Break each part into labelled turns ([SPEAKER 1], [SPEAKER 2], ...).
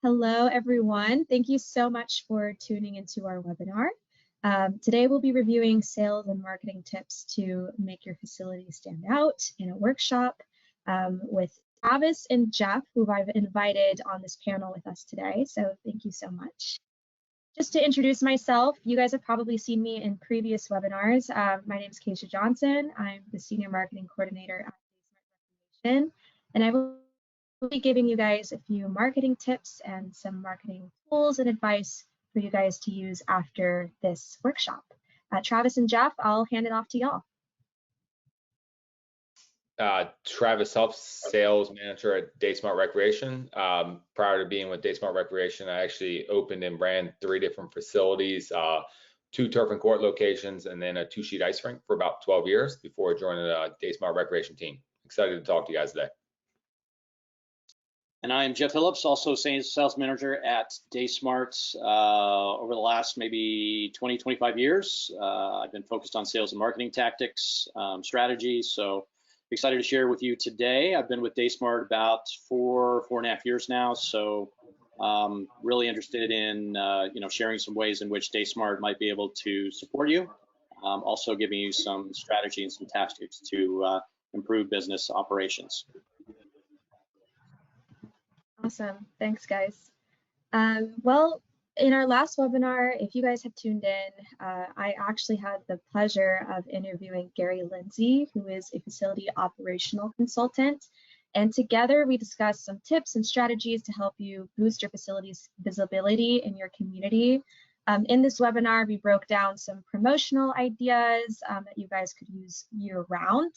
[SPEAKER 1] Hello, everyone. Thank you so much for tuning into our webinar. Today, we'll be reviewing sales and marketing tips to make your facility stand out in a workshop with Travis and Jeff, who I've invited on this panel with us today. So thank you so much. Just to introduce myself, you guys have probably seen me in previous webinars. My name is Keisha Johnson. I'm the Senior Marketing Coordinator at DaySmart Recreation, and I will be giving you guys a few marketing tips and some marketing tools and advice for you guys to use after this workshop. Travis and Jeff, I'll hand it off to y'all.
[SPEAKER 2] Travis Huff, sales manager at DaySmart Recreation. Prior to being with DaySmart Recreation, I actually opened and ran 3 different facilities, 2 turf and court locations, and then a 2-sheet ice rink for about 12 years before joining the DaySmart Recreation team. Excited to talk to you guys today.
[SPEAKER 3] And I'm Jeff Phillips, also sales manager at DaySmart. Over the last maybe 20, 25 years, I've been focused on sales and marketing tactics, strategies. So excited to share with you today. I've been with DaySmart about 4.5 years now. So really interested in sharing some ways in which DaySmart might be able to support you. Also giving you some strategy and some tactics to improve business operations.
[SPEAKER 1] Awesome. Thanks, guys. Well, in our last webinar, if you guys have tuned in, I actually had the pleasure of interviewing Gary Lindsay, who is a facility operational consultant. And together we discussed some tips and strategies to help you boost your facility's visibility in your community. In this webinar, we broke down some promotional ideas that you guys could use year-round.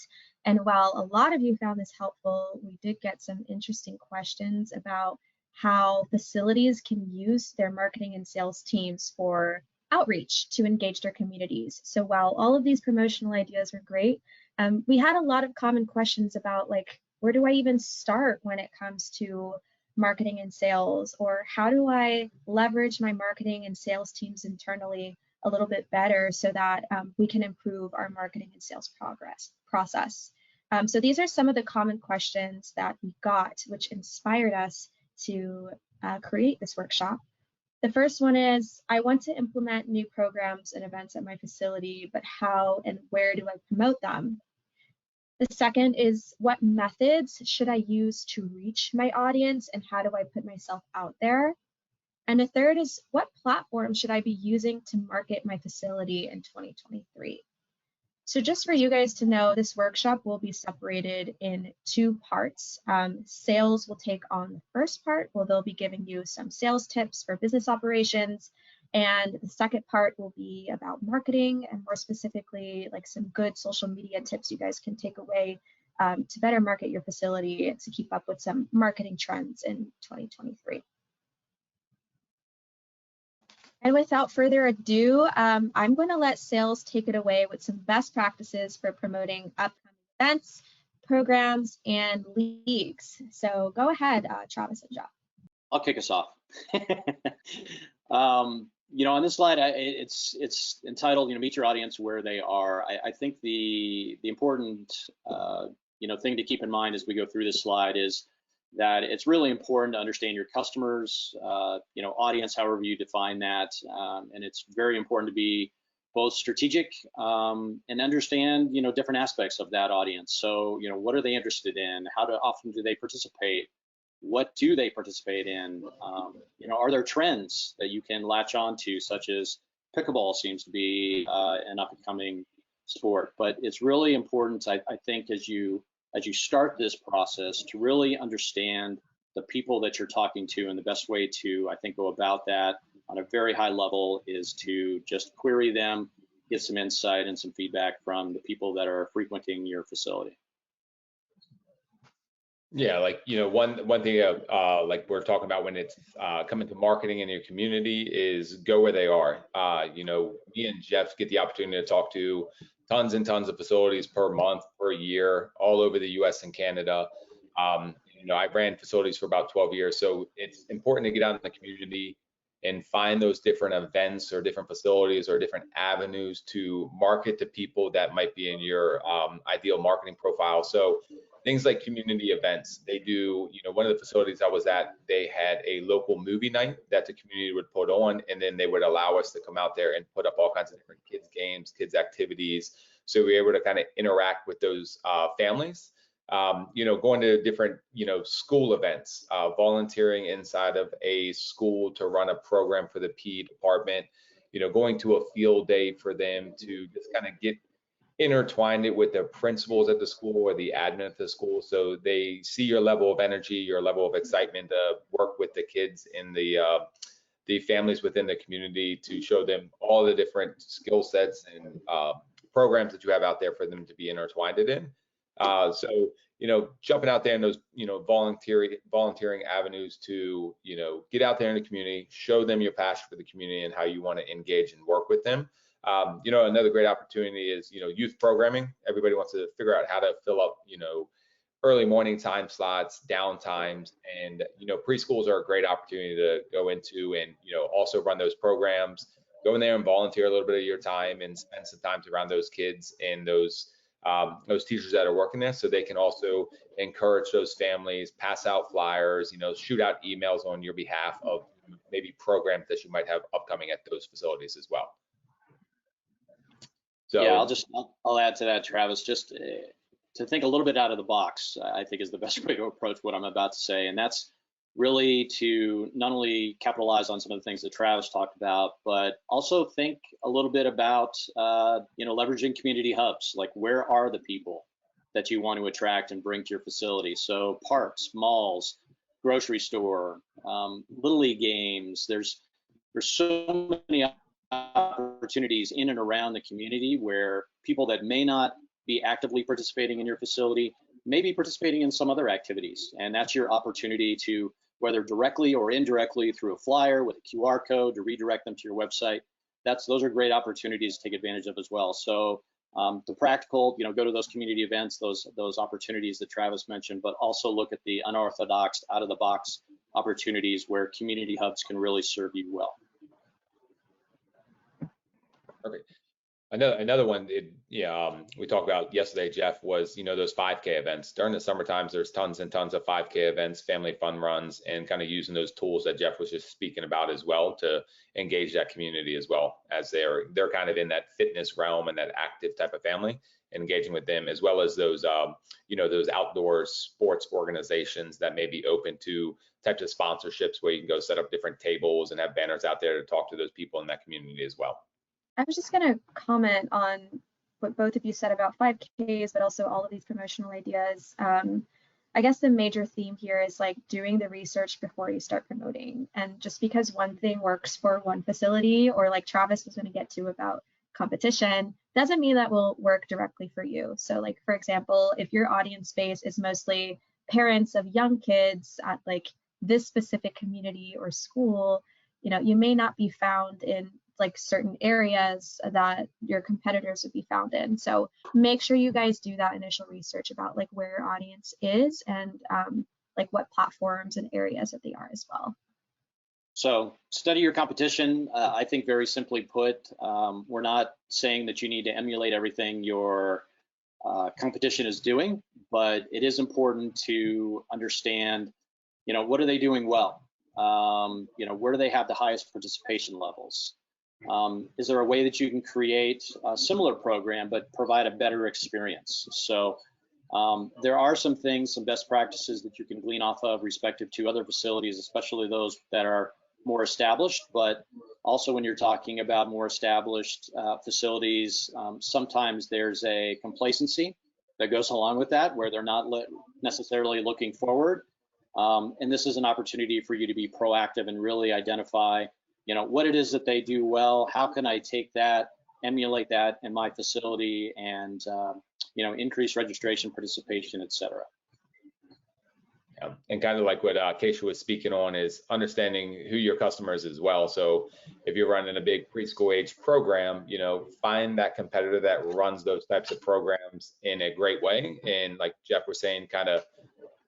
[SPEAKER 1] And while a lot of you found this helpful, we did get some interesting questions about how facilities can use their marketing and sales teams for outreach to engage their communities. So while all of these promotional ideas were great, we had a lot of common questions about, like, where do I even start when it comes to marketing and sales, or how do I leverage my marketing and sales teams internally a little bit better so that we can improve our marketing and sales process. So these are some of the common questions that we got, which inspired us to create this workshop. The first one is, I want to implement new programs and events at my facility, but how and where do I promote them? The second is, what methods should I use to reach my audience, and how do I put myself out there? And the third is, what platform should I be using to market my facility in 2023? So just for you guys to know, this workshop will be separated in 2 parts. Sales will take on the first part, where they'll be giving you some sales tips for business operations. And the second part will be about marketing, and more specifically, like some good social media tips you guys can take away to better market your facility and to keep up with some marketing trends in 2023. And without further ado, I'm going to let sales take it away with some best practices for promoting upcoming events, programs, and leagues. So go ahead, Travis and Jeff.
[SPEAKER 3] I'll kick us off. On this slide, it's entitled, meet your audience where they are. I think the important, thing to keep in mind as we go through this slide is that it's really important to understand your customers, audience, however you define that, and it's very important to be both strategic and understand, different aspects of that audience. So, what are they interested in? How often do they participate? What do they participate in? Are there trends that you can latch on to, such as pickleball seems to be an up-and-coming sport? But it's really important, I think, as you start this process, to really understand the people that you're talking to, and the best way to, I think, go about that on a very high level is to just query them, get some insight and some feedback from the people that are frequenting your facility.
[SPEAKER 2] Yeah, one thing like we're talking about when it's coming to marketing in your community is go where they are. Me and Jeff get the opportunity to talk to tons and tons of facilities per month, per year, all over the US and Canada. I ran facilities for about 12 years, so it's important to get out in the community and find those different events or different facilities or different avenues to market to people that might be in your ideal marketing profile. So things like community events. They do, one of the facilities I was at, they had a local movie night that the community would put on, and then they would allow us to come out there and put up all kinds of different kids games, kids activities. So we were able to kind of interact with those families. Going to different, school events, volunteering inside of a school to run a program for the PE department, going to a field day for them to just kind of get intertwined it with the principals at the school or the admin at the school, so they see your level of energy, your level of excitement to work with the kids and the families within the community, to show them all the different skill sets and programs that you have out there for them to be intertwined in. So jumping out there in those volunteering avenues to get out there in the community, show them your passion for the community and how you want to engage and work with them. Another great opportunity is, youth programming. Everybody wants to figure out how to fill up, early morning time slots, down times, and, preschools are a great opportunity to go into and, also run those programs. Go in there and volunteer a little bit of your time and spend some time around those kids and those teachers that are working there, so they can also encourage those families, pass out flyers, shoot out emails on your behalf of maybe programs that you might have upcoming at those facilities as well. So,
[SPEAKER 3] yeah, I'll add to that, Travis, just to think a little bit out of the box, I think is the best way to approach what I'm about to say. And that's really to not only capitalize on some of the things that Travis talked about, but also think a little bit about, leveraging community hubs. Like, where are the people that you want to attract and bring to your facility? So parks, malls, grocery store, Little League games. There's so many opportunities in and around the community where people that may not be actively participating in your facility may be participating in some other activities. And that's your opportunity to, whether directly or indirectly through a flyer with a QR code, to redirect them to your website. Those are great opportunities to take advantage of as well. So the practical, go to those community events, those opportunities that Travis mentioned, but also look at the unorthodox, out of the box opportunities where community hubs can really serve you well.
[SPEAKER 2] Perfect. Another one we talked about yesterday, Jeff, was those 5K events. During the summer times, there's tons and tons of 5K events, family fun runs, and kind of using those tools that Jeff was just speaking about as well to engage that community, as well as they're kind of in that fitness realm and that active type of family, engaging with them, as well as those those outdoor sports organizations that may be open to types of sponsorships where you can go set up different tables and have banners out there to talk to those people in that community as well.
[SPEAKER 1] I was just going to comment on what both of you said about 5Ks, but also all of these promotional ideas. I guess the major theme here is like doing the research before you start promoting. And just because one thing works for one facility, or like Travis was going to get to about competition, doesn't mean that will work directly for you. So like, for example, if your audience base is mostly parents of young kids at like this specific community or school, you may not be found in like certain areas that your competitors would be found in. So make sure you guys do that initial research about like where your audience is and like what platforms and areas that they are as well.
[SPEAKER 3] So study your competition. I think very simply put, we're not saying that you need to emulate everything your competition is doing, but it is important to understand, what are they doing well? Where do they have the highest participation levels? Is there a way that you can create a similar program but provide a better experience? So there are some things, some best practices that you can glean off of respective to other facilities, especially those that are more established. But also when you're talking about more established facilities, sometimes there's a complacency that goes along with that, where they're not necessarily looking forward. And this is an opportunity for you to be proactive and really identify what it is that they do well. How can I take that, emulate that in my facility, and increase registration, participation, et cetera.
[SPEAKER 2] Yeah. And kind of like what Keisha was speaking on is understanding who your customers as well. So if you're running a big preschool age program, find that competitor that runs those types of programs in a great way. And like Jeff was saying, kind of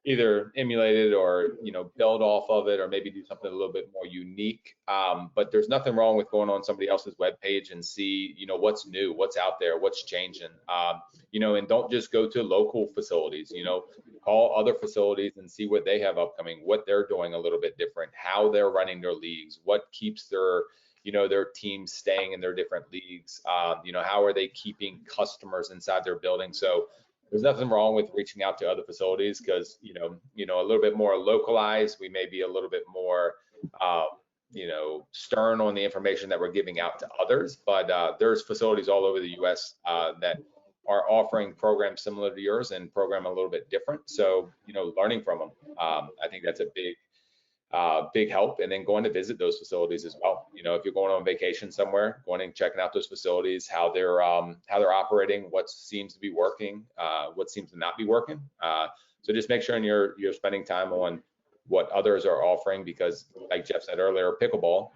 [SPEAKER 2] either emulate it or build off of it, or maybe do something a little bit more unique. But there's nothing wrong with going on somebody else's webpage and see what's new, what's out there, what's changing. And don't just go to local facilities. call other facilities and see what they have upcoming, what they're doing a little bit different, how they're running their leagues, what keeps their, you know, their teams staying in their different leagues. You know, how are they keeping customers inside their building? So there's nothing wrong with reaching out to other facilities because, you know, a little bit more localized, we may be a little bit more, you know, stern on the information that we're giving out to others, but there's facilities all over the U.S. That are offering programs similar to yours and program a little bit different. So, you know, learning from them, I think that's a big help. And then going to visit those facilities as well. You know, if you're going on vacation somewhere, going and checking out those facilities, how they're operating, what seems to be working, what seems to not be working. So just make sure you're spending time on what others are offering, because like Jeff said earlier, pickleball,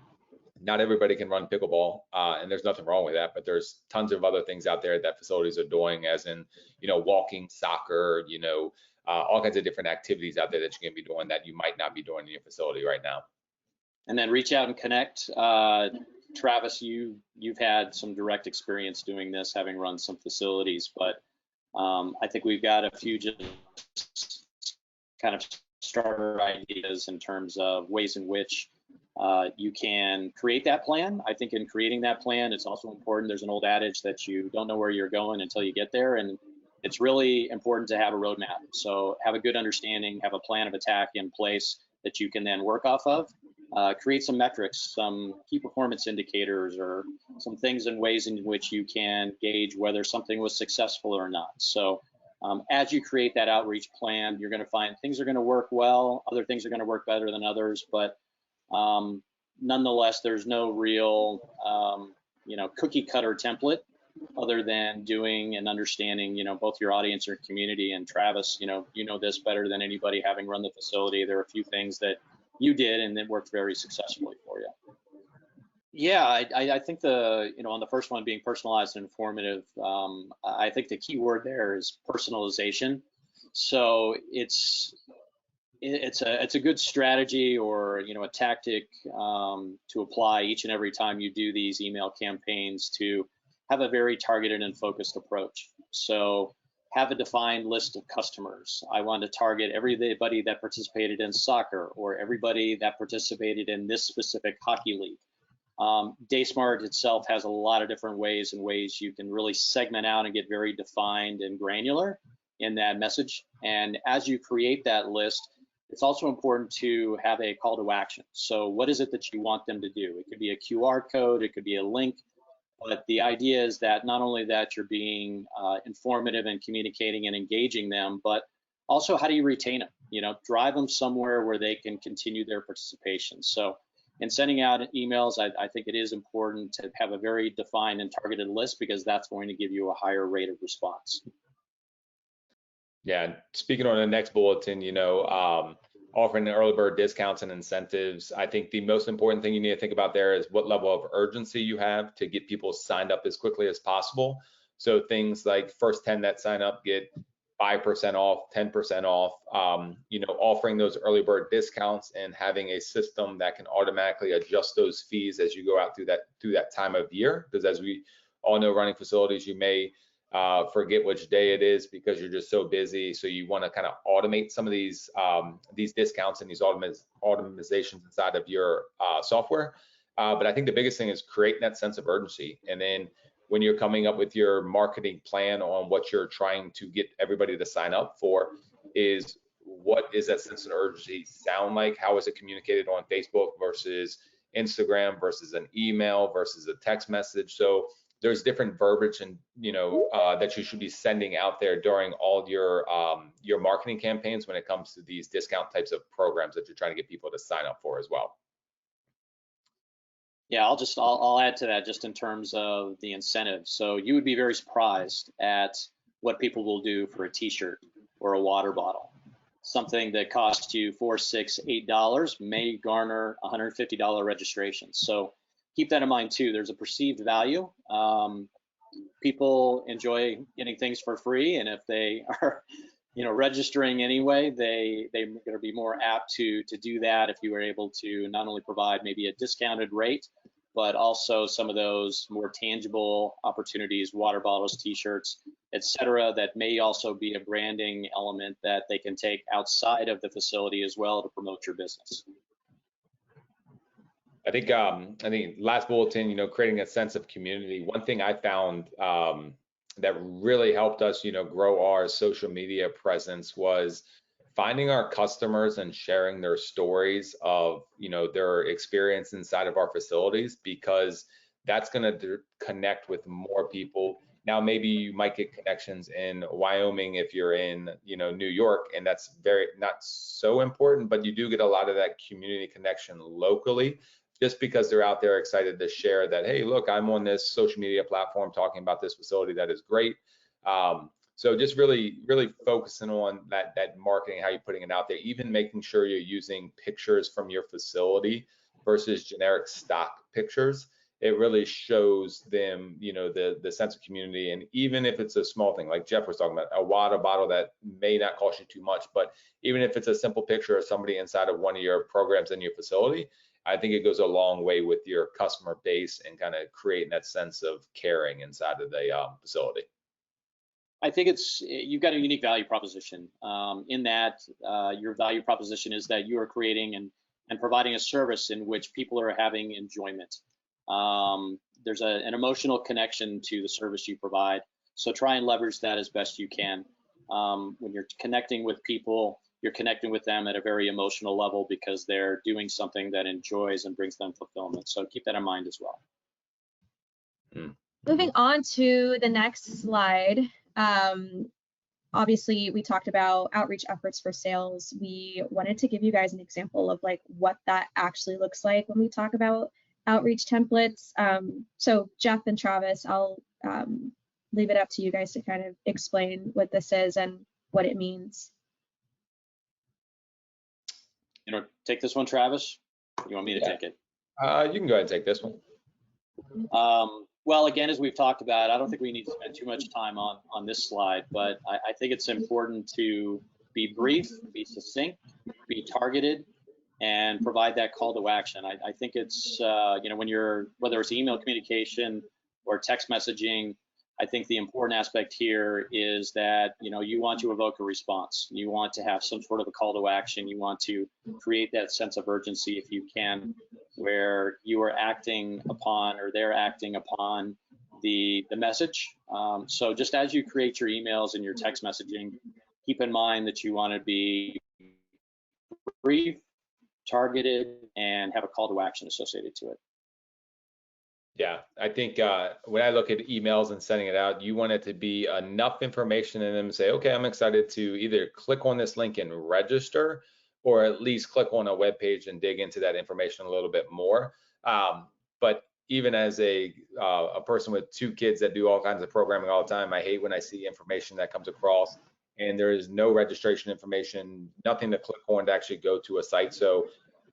[SPEAKER 2] not everybody can run pickleball, and there's nothing wrong with that, but there's tons of other things out there that facilities are doing, as in, you know, walking, soccer, you know, all kinds of different activities out there that you can be doing that you might not be doing in your facility right now.
[SPEAKER 3] And then reach out and connect. Travis, you've had some direct experience doing this, having run some facilities, but I think we've got a few just kind of starter ideas in terms of ways in which you can create that plan. I think in creating that plan, it's also important. There's an old adage that you don't know where you're going until you get there. And it's really important to have a roadmap. So have a good understanding, have a plan of attack in place that you can then work off of. Create some metrics, some key performance indicators, or some things and ways in which you can gauge whether something was successful or not. So as you create that outreach plan, you're going to find things are going to work well, other things are going to work better than others, but nonetheless, there's no real, you know, cookie cutter template other than doing and understanding, you know, both your audience or community. And Travis, you know this better than anybody, having run the facility. There are a few things that you did and that worked very successfully for you. Yeah, I think on the first one being personalized and informative, I think the key word there is personalization. So it's a good strategy, or, you know, a tactic to apply each and every time you do these email campaigns, to have a very targeted and focused approach. So have a defined list of customers. I want to target everybody that participated in soccer, or everybody that participated in this specific hockey league. DaySmart itself has a lot of different ways you can really segment out and get very defined and granular in that message. And as you create that list, it's also important to have a call to action. So what is it that you want them to do? It could be a QR code, it could be a link, but the idea is that not only that you're being informative and communicating and engaging them, but also how do you retain them? You know, drive them somewhere where they can continue their participation. So in sending out emails, I think it is important to have a very defined and targeted list, because that's going to give you a higher rate of response.
[SPEAKER 2] Yeah, speaking on the next bulletin, you know, offering early bird discounts and incentives. I think the most important thing you need to think about there is what level of urgency you have to get people signed up as quickly as possible. So things like first 10 that sign up get 5% off, 10% off, you know, offering those early bird discounts and having a system that can automatically adjust those fees as you go out through that time of year. Because as we all know, running facilities, you may forget which day it is because you're just so busy. So you want to kind of automate some of these discounts and these automatizations inside of your software. But I think the biggest thing is creating that sense of urgency. And then when you're coming up with your marketing plan on what you're trying to get everybody to sign up for, is what is that sense of urgency sound like? How is it communicated on Facebook versus Instagram versus an email versus a text message? So there's different verbiage and, you know, that you should be sending out there during all your marketing campaigns when it comes to these discount types of programs that you're trying to get people to sign up for as well.
[SPEAKER 3] Yeah, I'll add to that just in terms of the incentive. So you would be very surprised at what people will do for a t-shirt or a water bottle. Something that costs you $4, $6, $8 may garner $150 registration. So keep that in mind too. There's a perceived value. People enjoy getting things for free, and if they are, you know, registering anyway, they're going to be more apt to do that if you were able to not only provide maybe a discounted rate, but also some of those more tangible opportunities, water bottles, t-shirts, et cetera, that may also be a branding element that they can take outside of the facility as well to promote your business.
[SPEAKER 2] I think last bulletin, creating a sense of community. One thing I found that really helped us, grow our social media presence was finding our customers and sharing their stories of, their experience inside of our facilities, because that's going to connect with more people. Now, maybe you might get connections in Wyoming if you're in, New York, and that's not so important, but you do get a lot of that community connection locally, just because they're out there excited to share that, hey, look, I'm on this social media platform talking about this facility that is great. So just really focusing on that marketing, how you're putting it out there, even making sure you're using pictures from your facility versus generic stock pictures. It really shows them, the sense of community. And even if it's a small thing, like Jeff was talking about, a water bottle that may not cost you too much, but even if it's a simple picture of somebody inside of one of your programs in your facility, I think it goes a long way with your customer base and kind of creating that sense of caring inside of the facility.
[SPEAKER 3] I think you've got a unique value proposition in that your value proposition is that you are creating and providing a service in which people are having enjoyment. There's an emotional connection to the service you provide. So try and leverage that as best you can. When you're connecting with people, you're connecting with them at a very emotional level because they're doing something that enjoys and brings them fulfillment. So keep that in mind as well.
[SPEAKER 1] Moving on to the next slide. Obviously, we talked about outreach efforts for sales. We wanted to give you guys an example of like what that actually looks like when we talk about outreach templates. So Jeff and Travis, I'll leave it up to you guys to kind of explain what this is and what it means.
[SPEAKER 3] Take this one, Travis? You want me to take it?
[SPEAKER 2] You can go ahead and take this one.
[SPEAKER 3] Well, again, as we've talked about, I don't think we need to spend too much time on this slide, but I think it's important to be brief, be succinct, be targeted, and provide that call to action. I think it's, whether it's email communication or text messaging, I think the important aspect here is that, you want to evoke a response. You want to have some sort of a call to action. You want to create that sense of urgency if you can, where you are acting upon or they're acting upon the message. So just as you create your emails and your text messaging, keep in mind that you want to be brief, targeted, and have a call to action associated to it.
[SPEAKER 2] Yeah, I think when I look at emails and sending it out, you want it to be enough information in them to say, okay, I'm excited to either click on this link and register, or at least click on a web page and dig into that information a little bit more. But even as a person with 2 kids that do all kinds of programming all the time, I hate when I see information that comes across and there is no registration information, nothing to click on to actually go to a site. So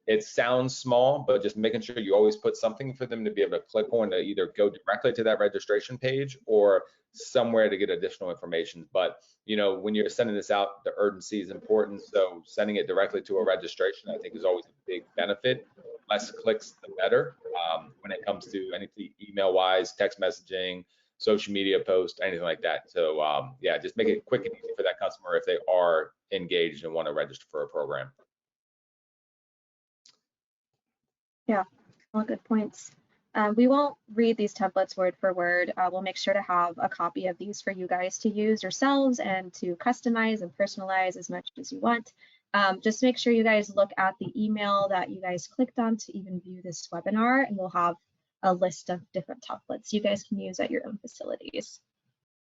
[SPEAKER 2] it sounds small, but just making sure you always put something for them to be able to click on to either go directly to that registration page or somewhere to get additional information. But, when you're sending this out, the urgency is important. So sending it directly to a registration, I think, is always a big benefit. Less clicks, the better when it comes to anything email-wise, text messaging, social media posts, anything like that. So, yeah, just make it quick and easy for that customer if they are engaged and want to register for a program.
[SPEAKER 1] Yeah, all good points. We won't read these templates word for word. We'll make sure to have a copy of these for you guys to use yourselves and to customize and personalize as much as you want. Just make sure you guys look at the email that you guys clicked on to even view this webinar, and we'll have a list of different templates you guys can use at your own facilities.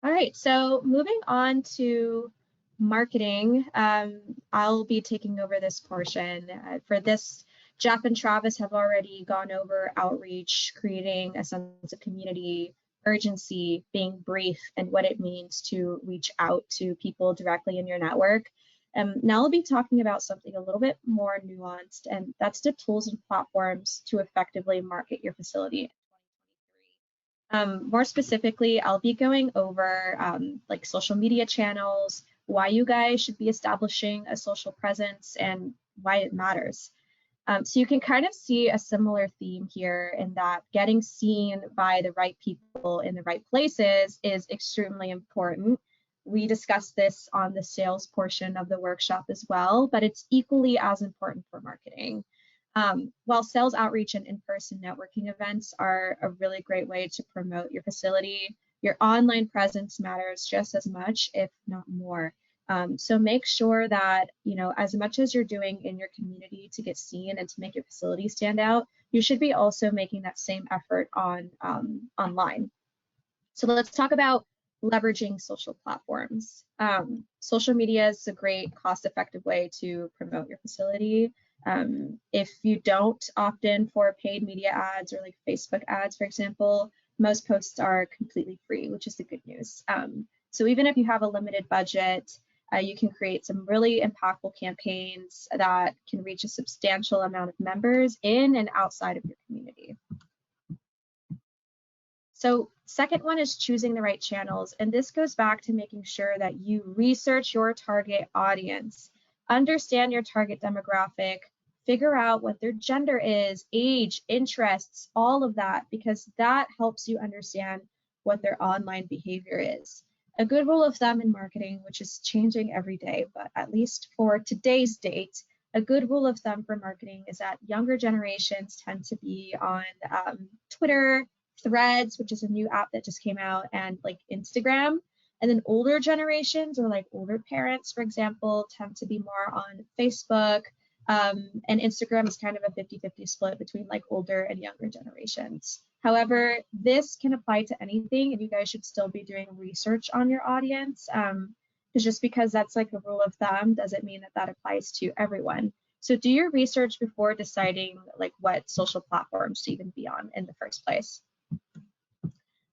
[SPEAKER 1] All right, so moving on to marketing, I'll be taking over this portion. For this, Jeff and Travis have already gone over outreach, creating a sense of community, urgency, being brief, and what it means to reach out to people directly in your network. Now I'll be talking about something a little bit more nuanced, and that's the tools and platforms to effectively market your facility in 2023. More specifically, I'll be going over like social media channels, why you guys should be establishing a social presence, and why it matters. So you can kind of see a similar theme here in that getting seen by the right people in the right places is extremely important. We discussed this on the sales portion of the workshop as well, but it's equally as important for marketing. While sales outreach and in-person networking events are a really great way to promote your facility, your online presence matters just as much, if not more. So make sure that, you know, as much as you're doing in your community to get seen and to make your facility stand out, you should be also making that same effort on online. So let's talk about leveraging social platforms. Social media is a great cost-effective way to promote your facility. If you don't opt in for paid media ads or like Facebook ads, for example, most posts are completely free, which is the good news. So even if you have a limited budget, you can create some really impactful campaigns that can reach a substantial amount of members in and outside of your community. So second one is choosing the right channels. And this goes back to making sure that you research your target audience, understand your target demographic, figure out what their gender is, age, interests, all of that, because that helps you understand what their online behavior is. A good rule of thumb in marketing, which is changing every day, but at least for today's date, a good rule of thumb for marketing is that younger generations tend to be on Twitter, Threads, which is a new app that just came out, and like Instagram. And then older generations, or like older parents, for example, tend to be more on Facebook. And Instagram is kind of a 50-50 split between like older and younger generations. However, this can apply to anything, and you guys should still be doing research on your audience. Because just because that's like a rule of thumb doesn't mean that that applies to everyone. So do your research before deciding like what social platforms to even be on in the first place.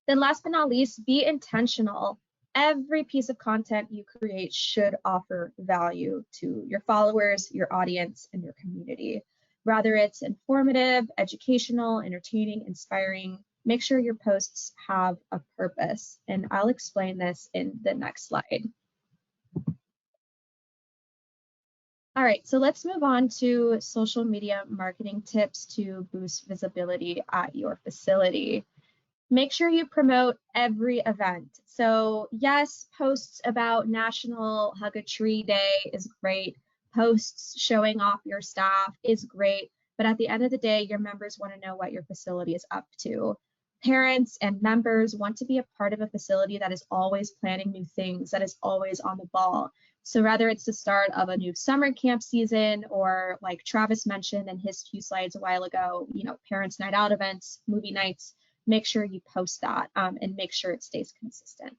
[SPEAKER 1] Then last but not least, be intentional. Every piece of content you create should offer value to your followers, your audience, and your community. Whether it's informative, educational, entertaining, inspiring, make sure your posts have a purpose. And I'll explain this in the next slide. All right, so let's move on to social media marketing tips to boost visibility at your facility. Make sure you promote every event. So yes, posts about National Hug a Tree Day is great. Posts showing off your staff is great. But at the end of the day, your members want to know what your facility is up to. Parents and members want to be a part of a facility that is always planning new things, that is always on the ball. So whether it's the start of a new summer camp season, or like Travis mentioned in his few slides a while ago, you know, parents' night out events, movie nights, make sure you post that and make sure it stays consistent.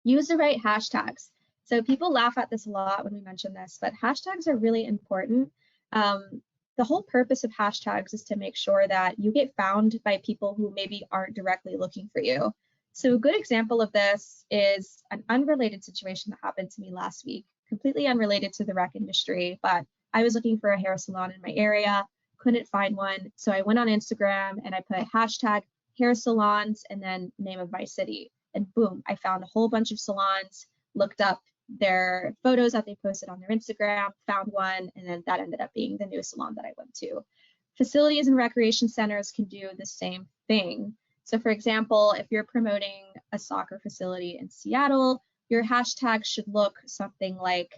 [SPEAKER 1] Use the right hashtags. So people laugh at this a lot when we mention this, but hashtags are really important. The whole purpose of hashtags is to make sure that you get found by people who maybe aren't directly looking for you. So a good example of this is an unrelated situation that happened to me last week, completely unrelated to the rec industry, but I was looking for a hair salon in my area, couldn't find one. So I went on Instagram and I put hashtag hair salons and then name of my city. And boom, I found a whole bunch of salons, looked up their photos that they posted on their Instagram, found one, and then that ended up being the new salon that I went to. Facilities and recreation centers can do the same thing. So for example, if you're promoting a soccer facility in Seattle, your hashtag should look something like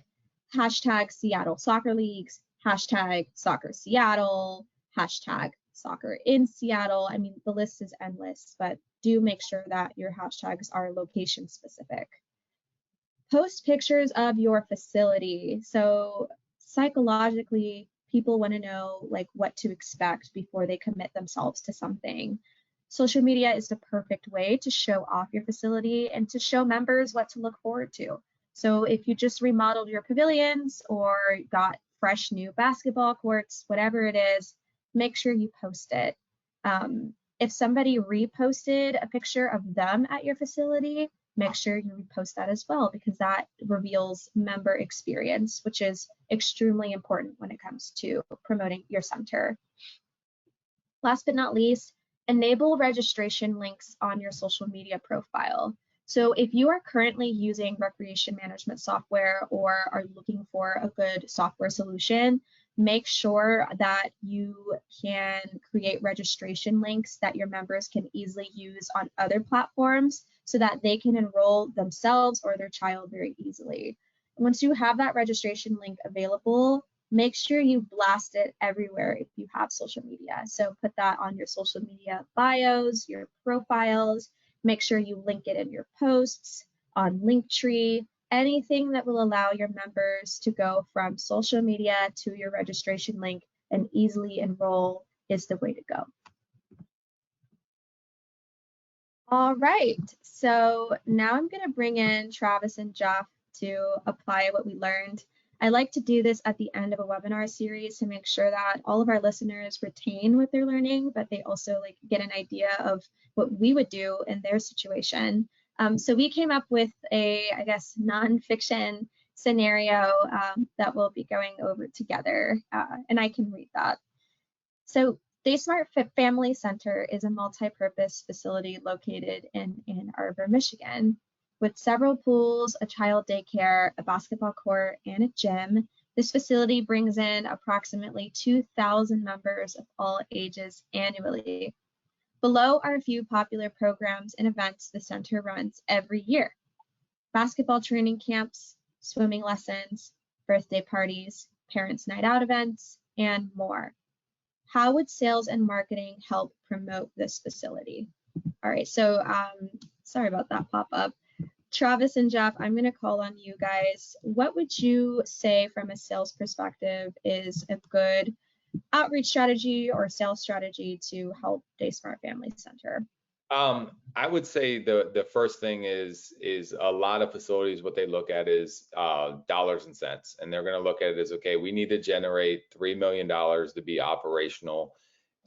[SPEAKER 1] hashtag Seattle Soccer Leagues, hashtag Soccer Seattle, hashtag Soccer in Seattle. I mean, the list is endless, but do make sure that your hashtags are location specific. Post pictures of your facility. So psychologically, people want to know like what to expect before they commit themselves to something. Social media is the perfect way to show off your facility and to show members what to look forward to. So if you just remodeled your pavilions or got fresh new basketball courts, whatever it is, make sure you post it. If somebody reposted a picture of them at your facility, make sure you repost that as well, because that reveals member experience, which is extremely important when it comes to promoting your center. Last but not least, enable registration links on your social media profile. So if you are currently using recreation management software or are looking for a good software solution, make sure that you can create registration links that your members can easily use on other platforms so that they can enroll themselves or their child very easily. Once you have that registration link available, make sure you blast it everywhere if you have social media. So put that on your social media bios, your profiles, make sure you link it in your posts, on Linktree, anything that will allow your members to go from social media to your registration link and easily enroll is the way to go. All right, so now I'm going to bring in Travis and Jeff to apply what we learned. I like to do this at the end of a webinar series to make sure that all of our listeners retain what they're learning, but they also get an idea of what we would do in their situation. So we came up with a, I guess, nonfiction scenario that we'll be going over together, and I can read that. So DaySmart Family Center is a multi-purpose facility located in Ann Arbor, Michigan. With several pools, a child daycare, a basketball court, and a gym, this facility brings in approximately 2,000 members of all ages annually. Below are a few popular programs and events the center runs every year: basketball training camps, swimming lessons, birthday parties, parents' night out events, and more. How would sales and marketing help promote this facility? All right, so sorry about that pop-up. Travis and Jeff, I'm going to call on you guys. What would you say from a sales perspective is a good outreach strategy or sales strategy to help DaySmart Family Center?
[SPEAKER 2] I would say the first thing is a lot of facilities, what they look at is dollars and cents, and they're going to look at it as, okay, we need to generate $3 million to be operational.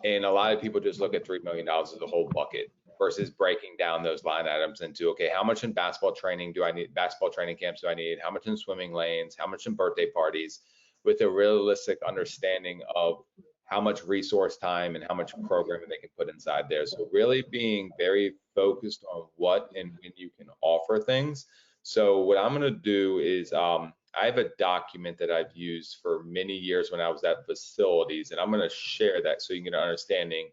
[SPEAKER 2] And a lot of people just look at $3 million as a whole bucket versus breaking down those line items into, okay, how much in basketball training do I need, basketball training camps do I need, how much in swimming lanes, how much in birthday parties, with a realistic understanding of how much resource time and how much programming they can put inside there. So really being very focused on what and when you can offer things. So what I'm going to do is I have a document that I've used for many years when I was at facilities, and I'm going to share that so you can get an understanding.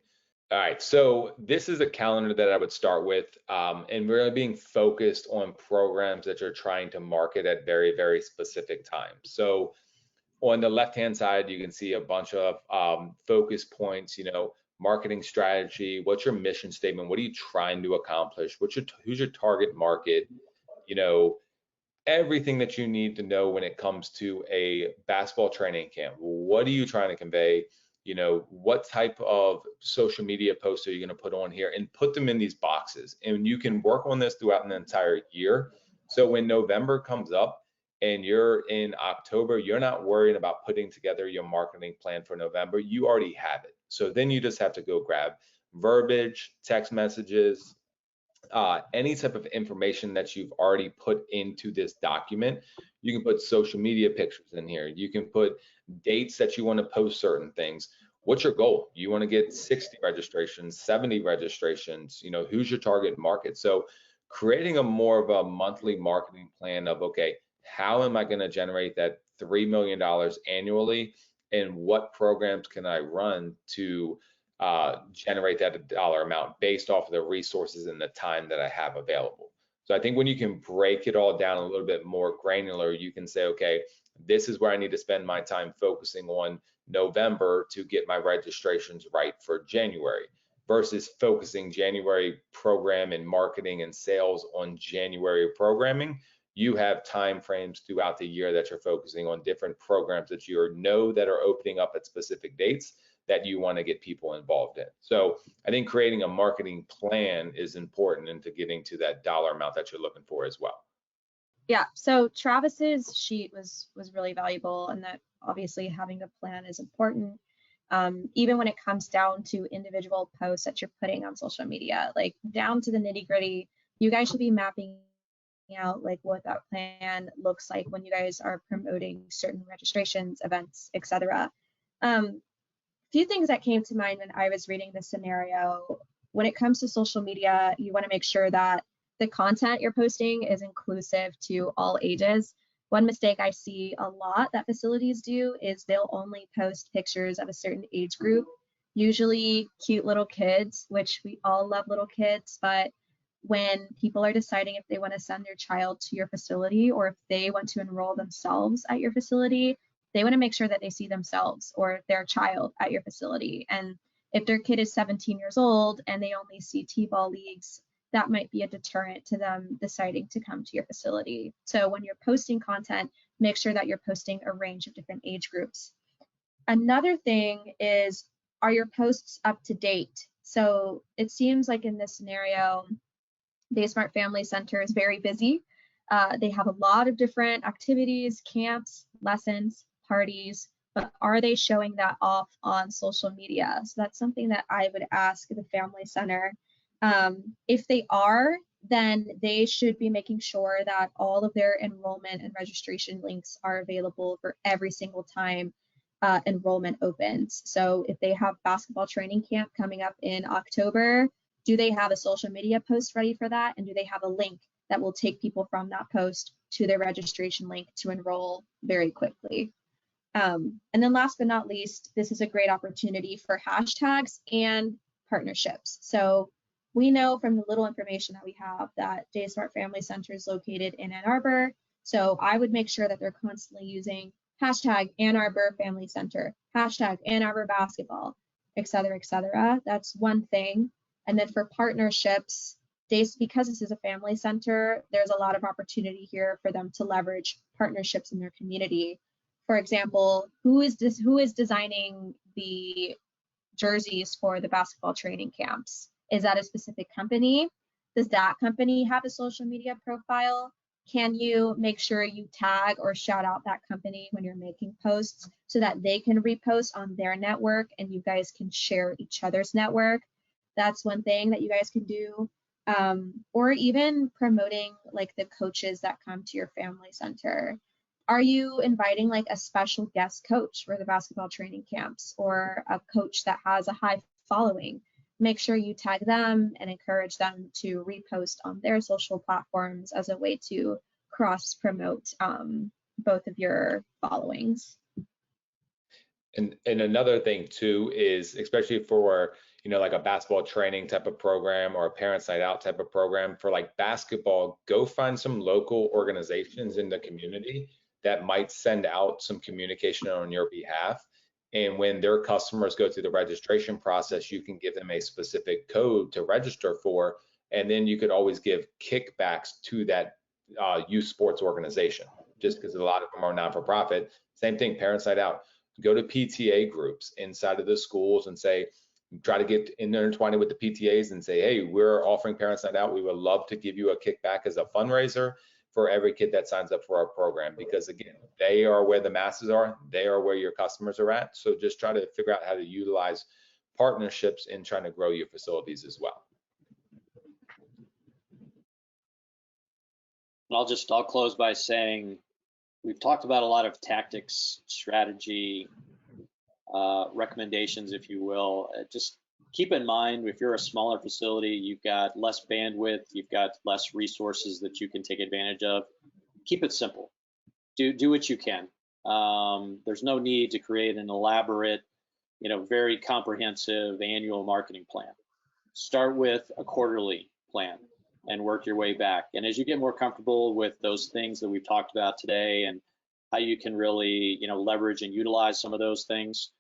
[SPEAKER 2] All right, so this is a calendar that I would start with, and really being focused on programs that you're trying to market at very, very specific times. So on the left-hand side, you can see a bunch of focus points, marketing strategy, what's your mission statement, what are you trying to accomplish, who's your target market, everything that you need to know when it comes to a basketball training camp. What are you trying to convey? What type of social media posts are you going to put on here, and put them in these boxes. And you can work on this throughout an entire year. So when November comes up and you're in October, you're not worried about putting together your marketing plan for November. You already have it. So then you just have to go grab verbiage, text messages, any type of information that you've already put into this document. You can put social media pictures in here. You can put dates that you want to post certain things. What's your goal? You want to get 60 registrations, 70 registrations, who's your target market? So creating a more of a monthly marketing plan of, okay, how am I going to generate that $3 million annually, and what programs can I run to generate that dollar amount based off of the resources and the time that I have available. So I think when you can break it all down a little bit more granular, you can say, okay, this is where I need to spend my time focusing on November to get my registrations right for January, versus focusing January program and marketing and sales on January programming. You have time frames throughout the year that you're focusing on different programs that you know that are opening up at specific dates that you want to get people involved in. So I think creating a marketing plan is important into getting to that dollar amount that you're looking for as well.
[SPEAKER 1] Yeah, so Travis's sheet was really valuable, and that obviously having a plan is important. Even when it comes down to individual posts that you're putting on social media, like down to the nitty gritty, you guys should be mapping out like what that plan looks like when you guys are promoting certain registrations, events, etc. Few things that came to mind when I was reading this scenario. When it comes to social media, you want to make sure that the content you're posting is inclusive to all ages. one mistake I see a lot that facilities do is they'll only post pictures of a certain age group, usually cute little kids, which we all love little kids, but when people are deciding if they want to send their child to your facility or if they want to enroll themselves at your facility, they want to make sure that they see themselves or their child at your facility. And if their kid is 17 years old and they only see T-ball leagues, that might be a deterrent to them deciding to come to your facility. So when you're posting content, make sure that you're posting a range of different age groups. Another thing is, are your posts up to date? So it seems like in this scenario, DaySmart Family Center is very busy. They have a lot of different activities, camps, lessons, parties, but are they showing that off on social media? So that's something that I would ask the Family Center. If they are, then they should be making sure that all of their enrollment and registration links are available for every single time enrollment opens. So if they have basketball training camp coming up in October, do they have a social media post ready for that? And do they have a link that will take people from that post to their registration link to enroll very quickly? And then last but not least, this is a great opportunity for hashtags and partnerships. So we know from the little information that we have that DaySmart Family Center is located in Ann Arbor. So I would make sure that they're constantly using hashtag Ann Arbor Family Center, hashtag Ann Arbor basketball, et cetera, et cetera. That's one thing. And then for partnerships, because this is a family center, there's a lot of opportunity here for them to leverage partnerships in their community. For example, who is designing the jerseys for the basketball training camps? Is that a specific company? Does that company have a social media profile? Can you make sure you tag or shout out that company when you're making posts so that they can repost on their network and you guys can share each other's network? That's one thing that you guys can do. Or even promoting like the coaches that come to your family center. Are you inviting like a special guest coach for the basketball training camps or a coach that has a high following? Make sure you tag them and encourage them to repost on their social platforms as a way to cross promote both of your followings.
[SPEAKER 2] And another thing too is, especially for, you know, like a basketball training type of program or a parents night out type of program for like basketball, go find some local organizations in the community that might send out some communication on your behalf. And when their customers go through the registration process, you can give them a specific code to register for, and then you could always give kickbacks to that youth sports organization, just because a lot of them are not-for-profit. Same thing, parents night out. Go to PTA groups inside of the schools and say, try to get intertwined with the PTAs and say, hey, we're offering parents night out. We would love to give you a kickback as a fundraiser for every kid that signs up for our program, because again, they are where the masses are, they are where your customers are at. So just try to figure out how to utilize partnerships in trying to grow your facilities as well.
[SPEAKER 3] I'll close by saying we've talked about a lot of tactics, strategy, recommendations, if you will. Just keep in mind, if you're a smaller facility, you've got less bandwidth, you've got less resources that you can take advantage of. Keep it simple. Do what you can. There's no need to create an elaborate, very comprehensive annual marketing plan. Start with a quarterly plan and work your way back. And as you get more comfortable with those things that we've talked about today and how you can really, leverage and utilize some of those things,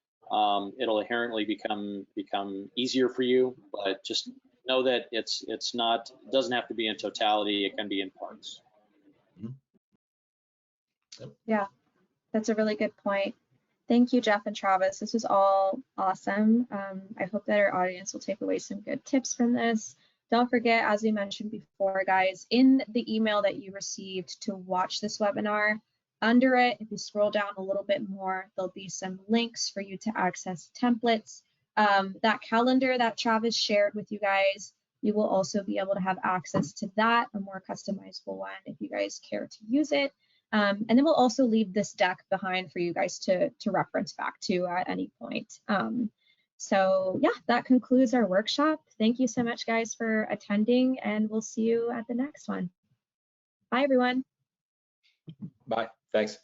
[SPEAKER 3] it'll inherently become easier for you. But just know that it doesn't have to be in totality. It can be in parts.
[SPEAKER 1] Yeah, that's a really good point. Thank you, Jeff and Travis. This was all awesome. I hope that our audience will take away some good tips from this. Don't forget, as we mentioned before, guys, in the email that you received to watch this webinar, under it, if you scroll down a little bit more, there'll be some links for you to access templates. That calendar that Travis shared with you guys, you will also be able to have access to that, a more customizable one if you guys care to use it. And then we'll also leave this deck behind for you guys to reference back to at any point. So yeah, that concludes our workshop. Thank you so much, guys, for attending, and we'll see you at the next one. Bye, everyone.
[SPEAKER 2] Bye. Thanks.